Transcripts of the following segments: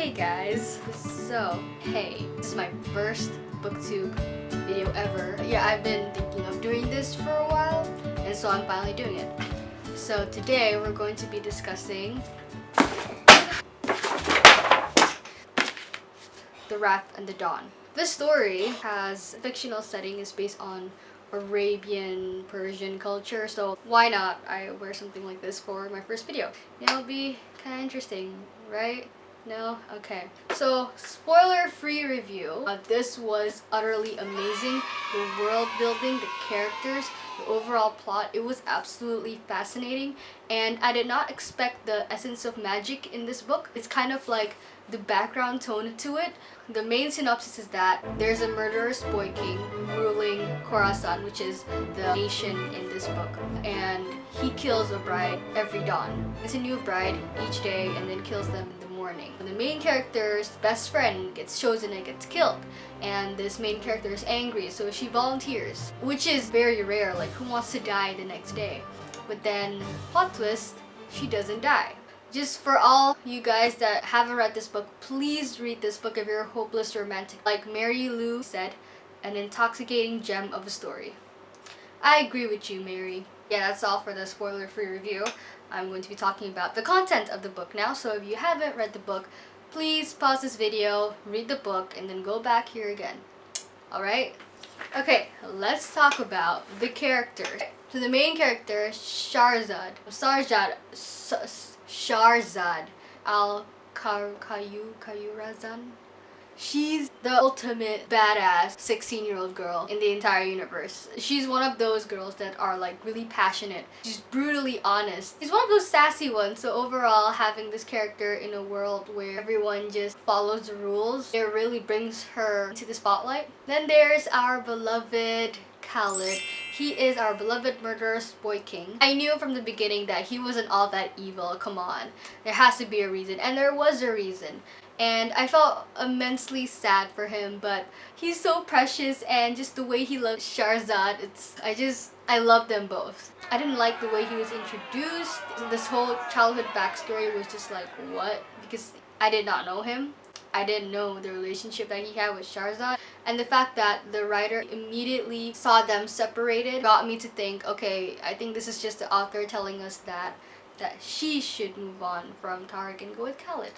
Hey guys, hey, this is my first booktube video ever. Yeah, I've been thinking of doing this for a while, and so I'm finally doing it. So today we're going to be discussing The Wrath and the Dawn. This story has a fictional setting, is based on Arabian Persian culture, so why not I wear something like this for my first video? It'll be kind of interesting, right? No? Okay. So, spoiler-free review. This was utterly amazing. The world building, the characters, the overall plot, it was absolutely fascinating. And I did not expect the essence of magic in this book. It's kind of like the background tone to it. The main synopsis is that there's a murderous boy king ruling Khorasan, which is the nation in this book. And he kills a bride every dawn. It's a new bride each day and then kills them in the morning. The main character's best friend gets chosen and gets killed, and this main character is angry, so she volunteers, which is very rare. Like, who wants to die the next day? But then, plot twist, she doesn't die. Just for all you guys that haven't read this book, please read this book if you're a hopeless romantic. Like Mary Lou said, an intoxicating gem of a story. I agree with you, Mary. Yeah, that's all for the spoiler-free review. I'm going to be talking about the content of the book now, so if you haven't read the book, please pause this video, read the book, and then go back here again. Alright? Okay, let's talk about the characters. So the main character, Shahrazad al-Kayurazan. She's the ultimate badass 16-year-old girl in the entire universe. She's one of those girls that are like really passionate. She's brutally honest. She's one of those sassy ones. So overall, having this character in a world where everyone just follows the rules, it really brings her into the spotlight. Then there's our beloved Khalid. He is our beloved murderous boy king. I knew from the beginning that he wasn't all that evil. Come on. There has to be a reason. And there was a reason. And I felt immensely sad for him, but he's so precious, and just the way he loves Shahrazad, I love them both. I didn't like the way he was introduced. This whole childhood backstory was just like, what? Because I did not know him. I didn't know the relationship that he had with Shahrazad. And the fact that the writer immediately saw them separated got me to think, okay, I think this is just the author telling us that she should move on from Tariq and go with Khalid.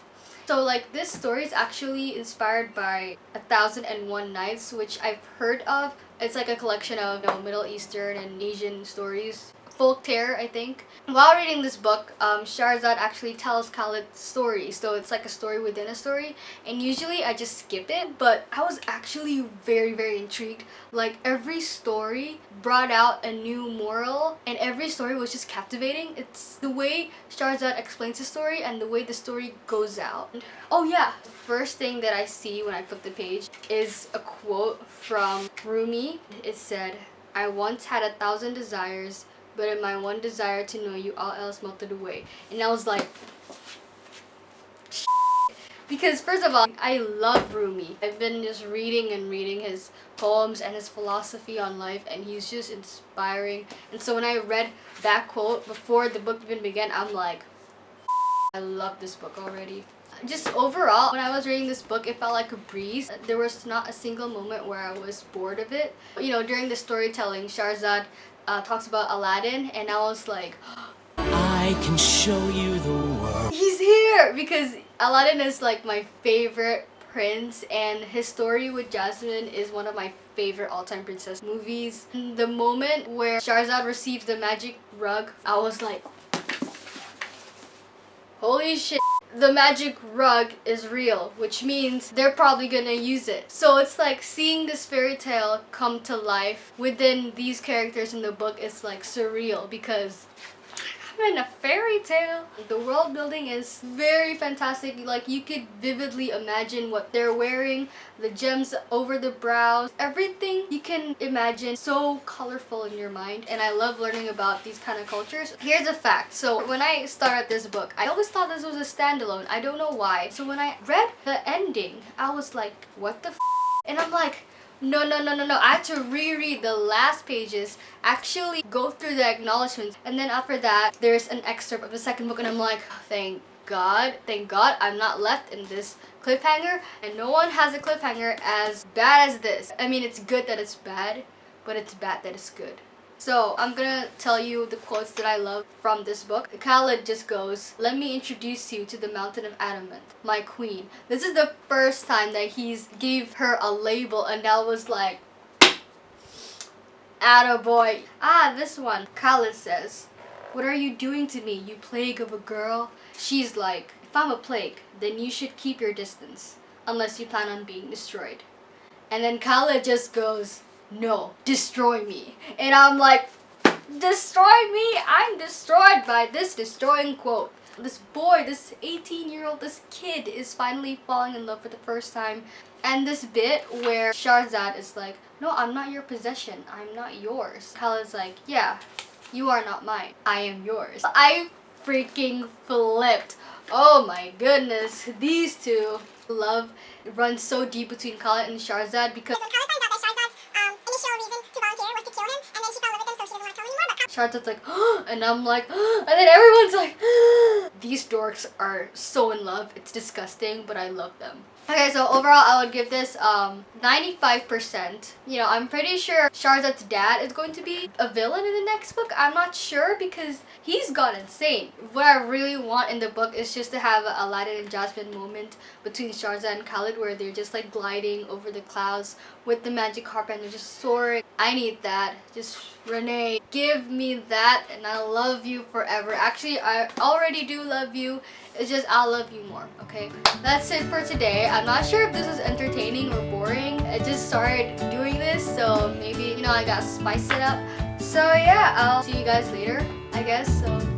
So like, this story is actually inspired by 1001 Nights, which I've heard of. It's like a collection of, you know, Middle Eastern and Asian stories. Folk tale, I think. While reading this book, Shahrazad actually tells Khalid's story, so it's like a story within a story, and usually I just skip it, but I was actually very intrigued. Like, every story brought out a new moral, and every story was just captivating. It's the way Shahrazad explains the story and the way the story goes out. Oh yeah, the first thing that I see when I flip the page is a quote from Rumi. It said, "I once had 1,000 desires, but in my one desire to know you, all else melted away." And I was like, because first of all, I love Rumi. I've been just reading and reading his poems and his philosophy on life, and he's just inspiring. And so when I read that quote before the book even began, I'm like, I love this book already. Just overall, when I was reading this book, it felt like a breeze. There was not a single moment where I was bored of it. You know, during the storytelling, Shahrazad talks about Aladdin, and I was like, I can show you the world. He's here! Because Aladdin is like my favorite prince, and his story with Jasmine is one of my favorite all-time princess movies. And the moment where Shahrazad receives the magic rug, I was like, holy shit. The magic rug is real, which means they're probably gonna use it. So it's like seeing this fairy tale come to life within these characters in the book is like surreal, because I'm in a fairy tale. The world building is very fantastic. Like, you could vividly imagine what they're wearing, the gems over the brows, everything you can imagine, so colorful in your mind. And I love learning about these kind of cultures. Here's a fact. So when I started this book, I always thought this was a standalone. I don't know why. So when I read the ending, I was like, what the f? And I'm like, no. I had to reread the last pages, actually go through the acknowledgements, and then after that, there's an excerpt of the second book, and I'm like, oh, thank thank God I'm not left in this cliffhanger, and no one has a cliffhanger as bad as this. I mean, it's good that it's bad, but it's bad that it's good. So I'm gonna tell you the quotes that I love from this book. Khaled just goes, "Let me introduce you to the mountain of adamant, my queen." This is the first time that he's gave her a label, and that was like, attaboy. This one. Khaled says, "What are you doing to me, you plague of a girl?" She's like, "If I'm a plague, then you should keep your distance, unless you plan on being destroyed." And then Khaled just goes, "No, destroy me." And I'm like, destroy me? I'm destroyed by this destroying quote. This boy, this 18-year-old, this kid is finally falling in love for the first time. And this bit where Shahrazad is like, "No, I'm not your possession. I'm not yours." Khaled's like, "Yeah, you are not mine. I am yours." I freaking flipped. Oh my goodness. These two love runs so deep between Khaled and Shahrazad because when Khaled finds out that Shahrazad's initial reason to volunteer was to kill him, and then she fell in love with him, so she doesn't want to tell him anymore. But Shahrazad's like, and I'm like, and then everyone's like, these dorks are so in love. It's disgusting, but I love them. Okay, so overall I would give this 95%. You know, I'm pretty sure Shahrazad's dad is going to be a villain in the next book. I'm not sure because he's gone insane. What I really want in the book is just to have a Aladdin and Jasmine moment between Shahrazad and Khaled where they're just like gliding over the clouds with the magic carpet and they're just soaring. I need that. Just Renee, give me that, and I love you forever. Actually, I already do love you. It's just I'll love you more, okay? That's it for today. I'm not sure if this is entertaining or boring. I just started doing this, so maybe, you know, I gotta spice it up. So yeah, I'll see you guys later, I guess. So